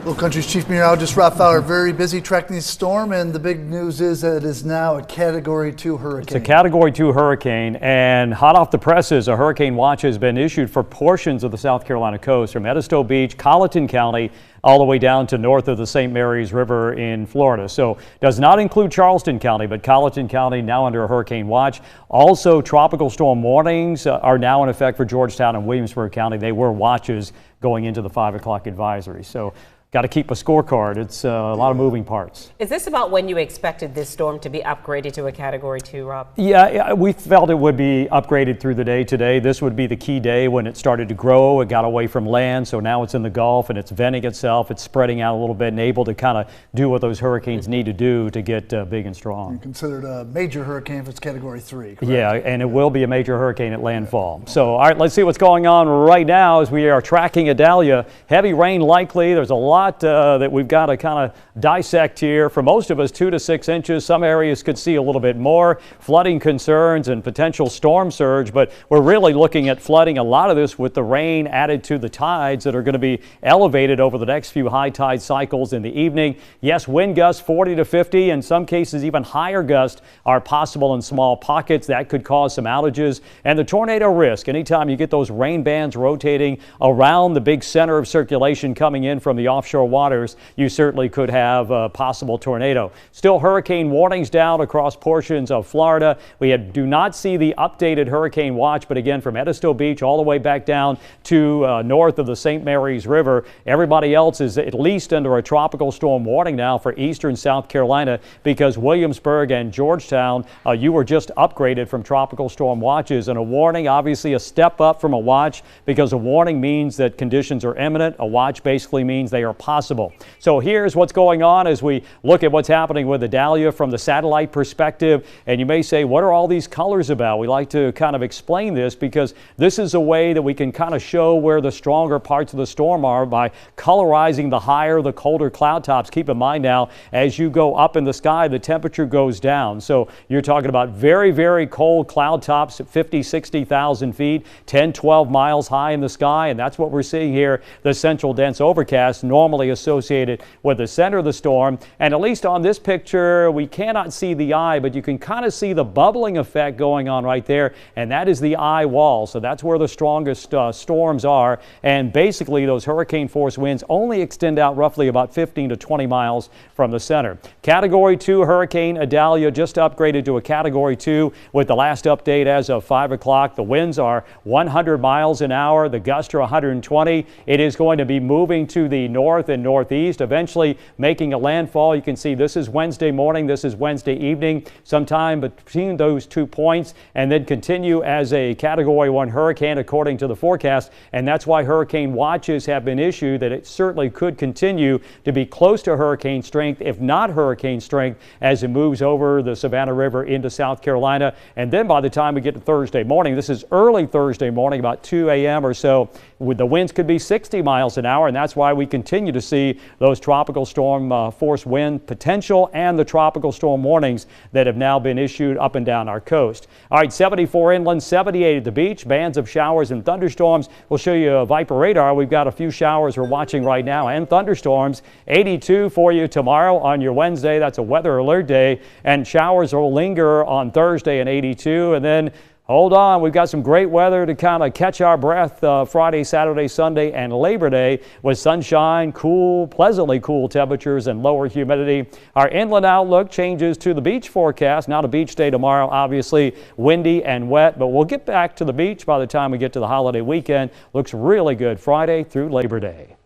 Low Country's Chief Meteorologist Rob Fowler, very busy tracking this storm, and the big news is that it is now a Category 2 hurricane. It's a Category 2 hurricane, and hot off the presses, a hurricane watch has been issued for portions of the South Carolina coast from Edisto Beach, Colleton County, all the way down to north of the St. Mary's River in Florida. So does not include Charleston County, but Colleton County now under a hurricane watch. Also, tropical storm warnings are now in effect for Georgetown and Williamsburg County. They were watches going into the 5 o'clock advisory. So got to keep a scorecard. It's a lot of moving parts. Is this about when you expected this storm to be upgraded to a Category 2, Rob? Yeah, we felt it would be upgraded through the day today. This would be the key day when it started to grow. It got away from land, so now it's in the Gulf and it's venting itself. It's spreading out a little bit and able to kind of do what those hurricanes need to do to get big and strong. And considered a major hurricane if it's Category 3, correct? Yeah, and it will be a major hurricane at landfall. So, all right, let's see what's going on right now as we are tracking Idalia. Heavy rain likely. There's a lot that we've got to kind of dissect here. For most of us, 2 to 6 inches. Some areas could see a little bit more. Flooding concerns and potential storm surge, but we're really looking at flooding. A lot of this with the rain added to the tides that are going to be elevated over the next few high tide cycles in the evening. Yes, wind gusts 40 to 50. In some cases, even higher gusts are possible in small pockets. That could cause some outages. And the tornado risk. Anytime you get those rain bands rotating around the big center of circulation coming in from the offshore waters, you certainly could have a possible tornado. Still hurricane warnings down across portions of Florida. We do not see the updated hurricane watch, but again, from Edisto Beach all the way back down to north of the St. Mary's River, everybody else is at least under a tropical storm warning now for eastern South Carolina, because Williamsburg and Georgetown, you were just upgraded from tropical storm watches, and a warning, obviously a step up from a watch, because a warning means that conditions are imminent. A watch basically means they are possible. So here's what's going on as we look at what's happening with Idalia from the satellite perspective. And you may say, what are all these colors about? We like to kind of explain this because this is a way that we can kind of show where the stronger parts of the storm are by colorizing the higher, the colder cloud tops. Keep in mind now, as you go up in the sky, the temperature goes down. So you're talking about very, very cold cloud tops at 50, 60,000 feet, 10, 12 miles high in the sky. And that's what we're seeing here, the central dense overcast, normally associated with the center of the storm. And at least on this picture, we cannot see the eye, but you can kind of see the bubbling effect going on right there, and that is the eye wall. So that's where the strongest storms are, and basically those hurricane force winds only extend out roughly about 15 to 20 miles from the center. Category 2 hurricane Idalia just upgraded to a Category 2 with the last update as of 5 o'clock. The winds are 100 miles an hour. The gusts are 120. It is going to be moving to the north and northeast, eventually making a landfall. You can see this is Wednesday morning, this is Wednesday evening, sometime between those 2 points, and then continue as a Category 1 hurricane according to the forecast. And that's why hurricane watches have been issued, that it certainly could continue to be close to hurricane strength, if not hurricane strength, as it moves over the Savannah River into South Carolina. And then by the time we get to Thursday morning, this is early Thursday morning, about 2 a.m. or so, with the winds could be 60 miles an hour, and that's why we continue to see those tropical storm force wind potential and the tropical storm warnings that have now been issued up and down our coast. All right, 74 inland, 78 at the beach. Bands of showers and thunderstorms. We'll show you a Viper radar. We've got a few showers we're watching right now and thunderstorms. 82 for you tomorrow on your Wednesday. That's a weather alert day, and showers will linger on Thursday and 82, and then hold on, we've got some great weather to kind of catch our breath Friday, Saturday, Sunday, and Labor Day with sunshine, cool, pleasantly cool temperatures and lower humidity. Our inland outlook changes to the beach forecast. Not a beach day tomorrow, obviously windy and wet, but we'll get back to the beach by the time we get to the holiday weekend. Looks really good Friday through Labor Day.